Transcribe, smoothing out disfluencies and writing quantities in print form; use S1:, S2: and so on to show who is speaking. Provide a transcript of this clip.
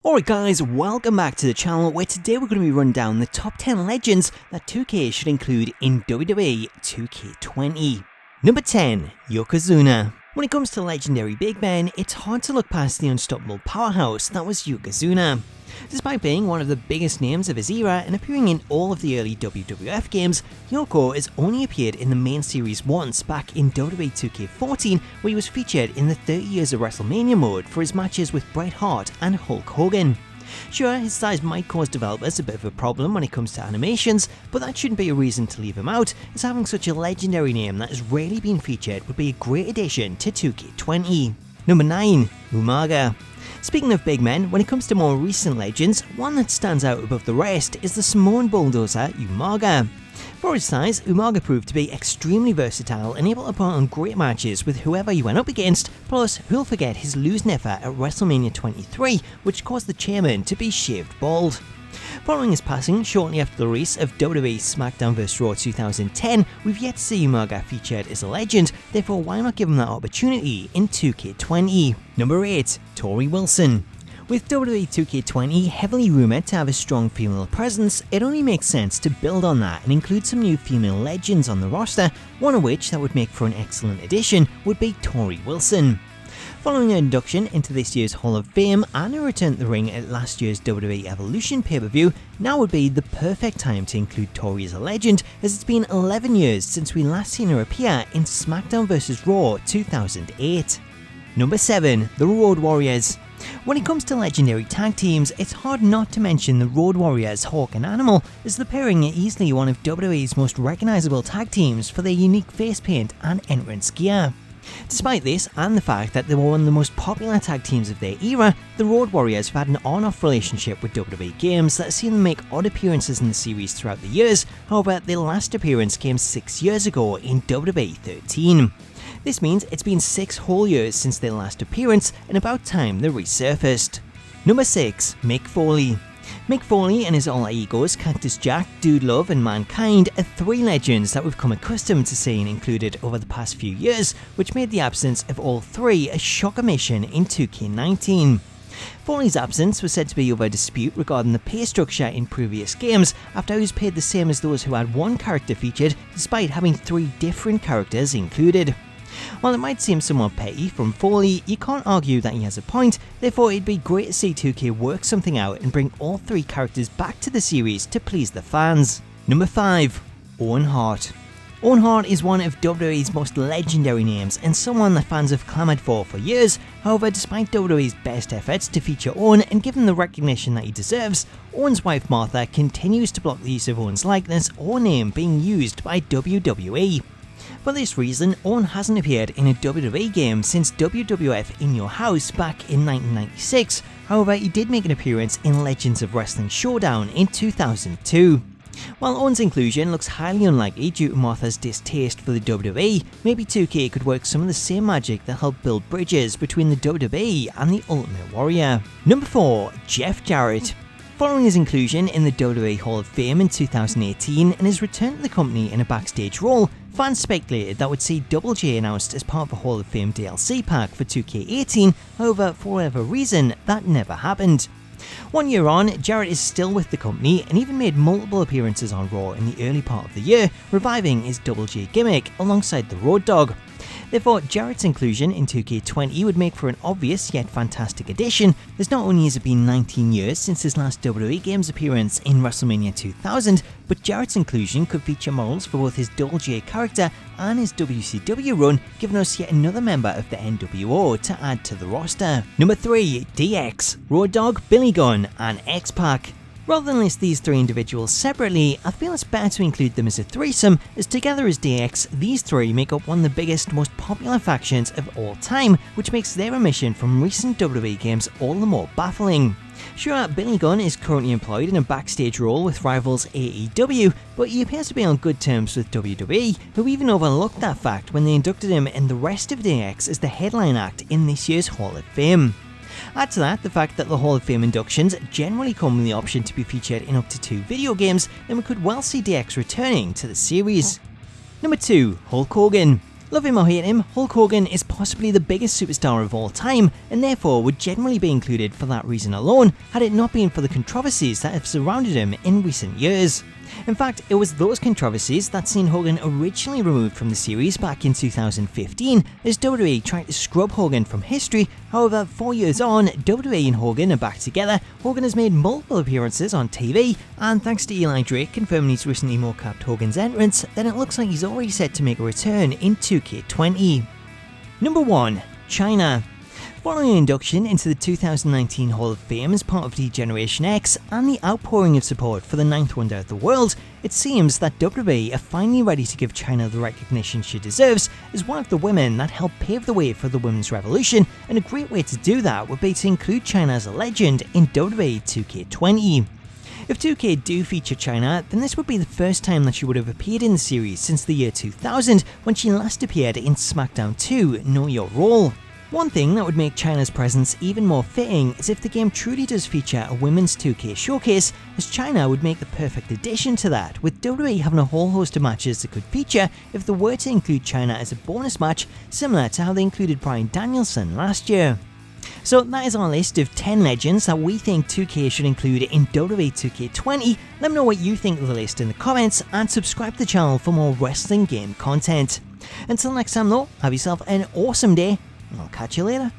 S1: Alright guys, welcome back to the channel where today we're going to be running down the top 10 legends that 2K should include in WWE 2K20. Number 10, Yokozuna. When it comes to legendary big men, it's hard to look past the unstoppable powerhouse that was Yokozuna. Despite being one of the biggest names of his era and appearing in all of the early WWF games, Yoko has only appeared in the main series once back in WWE 2K14, where he was featured in the 30 Years of WrestleMania mode for his matches with Bret Hart and Hulk Hogan. Sure, his size might cause developers a bit of a problem when it comes to animations, but that shouldn't be a reason to leave him out, as having such a legendary name that has rarely been featured would be a great addition to 2K20. Number 9, Umaga. Speaking of big men, when it comes to more recent legends, one that stands out above the rest is the Samoan bulldozer Umaga. For his size, Umaga proved to be extremely versatile and able to put on great matches with whoever you went up against, plus who'll forget his lose-never at WrestleMania 23, which caused the chairman to be shaved bald. Following his passing shortly after the release of WWE Smackdown vs Raw 2010, we've yet to see Umaga featured as a legend, therefore why not give him that opportunity in 2K20. Number 8, Tori Wilson. With WWE 2K20 heavily rumoured to have a strong female presence, it only makes sense to build on that and include some new female legends on the roster, one of which that would make for an excellent addition would be Tori Wilson. Following her induction into this year's Hall of Fame and her return to the ring at last year's WWE Evolution pay-per-view, now would be the perfect time to include Tori as a legend, as it's been 11 years since we last seen her appear in Smackdown vs Raw 2008. Number 7, the Road Warriors. When it comes to legendary tag teams, it's hard not to mention the Road Warriors Hawk and Animal, as the pairing are easily one of WWE's most recognisable tag teams for their unique face paint and entrance gear. Despite this, and the fact that they were one of the most popular tag teams of their era, the Road Warriors have had an on-off relationship with WWE games that has seen them make odd appearances in the series throughout the years. However, their last appearance came 6 years ago in WWE 13. This means it's been 6 whole years since their last appearance, and about time they resurfaced. Number 6, Mick Foley. Mick Foley and his All Egos, Cactus Jack, Dude Love and Mankind are 3 legends that we've come accustomed to seeing included over the past few years, which made the absence of all 3 a shock omission in 2K19. Foley's absence was said to be over a dispute regarding the pay structure in previous games, after he was paid the same as those who had one character featured, despite having 3 different characters included. While it might seem somewhat petty from Foley, you can't argue that he has a point, therefore it'd be great to see 2K work something out and bring all 3 characters back to the series to please the fans. Number 5, Owen Hart. Owen Hart is one of WWE's most legendary names and someone that fans have clamoured for years. However, despite WWE's best efforts to feature Owen and give him the recognition that he deserves, Owen's wife Martha continues to block the use of Owen's likeness or name being used by WWE. For this reason, Owen hasn't appeared in a WWE game since WWF In Your House back in 1996, however he did make an appearance in Legends of Wrestling Showdown in 2002. While Owen's inclusion looks highly unlikely due to Martha's distaste for the WWE, maybe 2K could work some of the same magic that helped build bridges between the WWE and the Ultimate Warrior. Number 4, Jeff Jarrett. Following his inclusion in the WWE Hall of Fame in 2018 and his return to the company in a backstage role, fans speculated that would see Double J announced as part of a Hall of Fame DLC pack for 2K18, however, for whatever reason, that never happened. 1 year on, Jarrett is still with the company and even made multiple appearances on Raw in the early part of the year, reviving his Double J gimmick alongside the Road Dogg. Therefore, Jarrett's inclusion in 2K20 would make for an obvious yet fantastic addition, as not only has it been 19 years since his last WWE Games appearance in WrestleMania 2000, but Jarrett's inclusion could feature models for both his Double J character and his WCW run, giving us yet another member of the NWO to add to the roster. Number 3, DX, Road Dogg, Billy Gunn and X-Pac. Rather than list these 3 individuals separately, I feel it's better to include them as a threesome, as together as DX, these 3 make up one of the biggest, most popular factions of all time, which makes their omission from recent WWE games all the more baffling. Sure, Billy Gunn is currently employed in a backstage role with rivals AEW, but he appears to be on good terms with WWE, who even overlooked that fact when they inducted him and the rest of DX as the headline act in this year's Hall of Fame. Add to that the fact that the Hall of Fame inductions generally come with the option to be featured in up to 2 video games, then we could well see DX returning to the series. Number 2, Hulk Hogan. Love him or hate him, Hulk Hogan is possibly the biggest superstar of all time, and therefore would generally be included for that reason alone, had it not been for the controversies that have surrounded him in recent years. In fact, it was those controversies that seen Hogan originally removed from the series back in 2015, as WWE tried to scrub Hogan from history. However, 4 years on, WWE and Hogan are back together. Hogan has made multiple appearances on TV, and thanks to Eli Drake confirming he's recently mocapped Hogan's entrance, then it looks like he's already set to make a return in 2K20. Number 1. Chyna. Following induction into the 2019 Hall of Fame as part of D-Generation X and the outpouring of support for the 9th wonder of the world, it seems that WWE are finally ready to give Chyna the recognition she deserves as one of the women that helped pave the way for the women's revolution, and a great way to do that would be to include Chyna as a legend in WWE 2K20. If 2K do feature Chyna, then this would be the first time that she would have appeared in the series since the year 2000, when she last appeared in SmackDown 2 Know Your Role. One thing that would make Chyna's presence even more fitting is if the game truly does feature a women's 2K showcase, as Chyna would make the perfect addition to that, with WWE having a whole host of matches that could feature if they were to include Chyna as a bonus match, similar to how they included Bryan Danielson last year. So that is our list of 10 legends that we think 2K should include in WWE 2K20. Let me know what you think of the list in the comments, and subscribe to the channel for more wrestling game content. Until next time though, have yourself an awesome day, and I'll catch you later.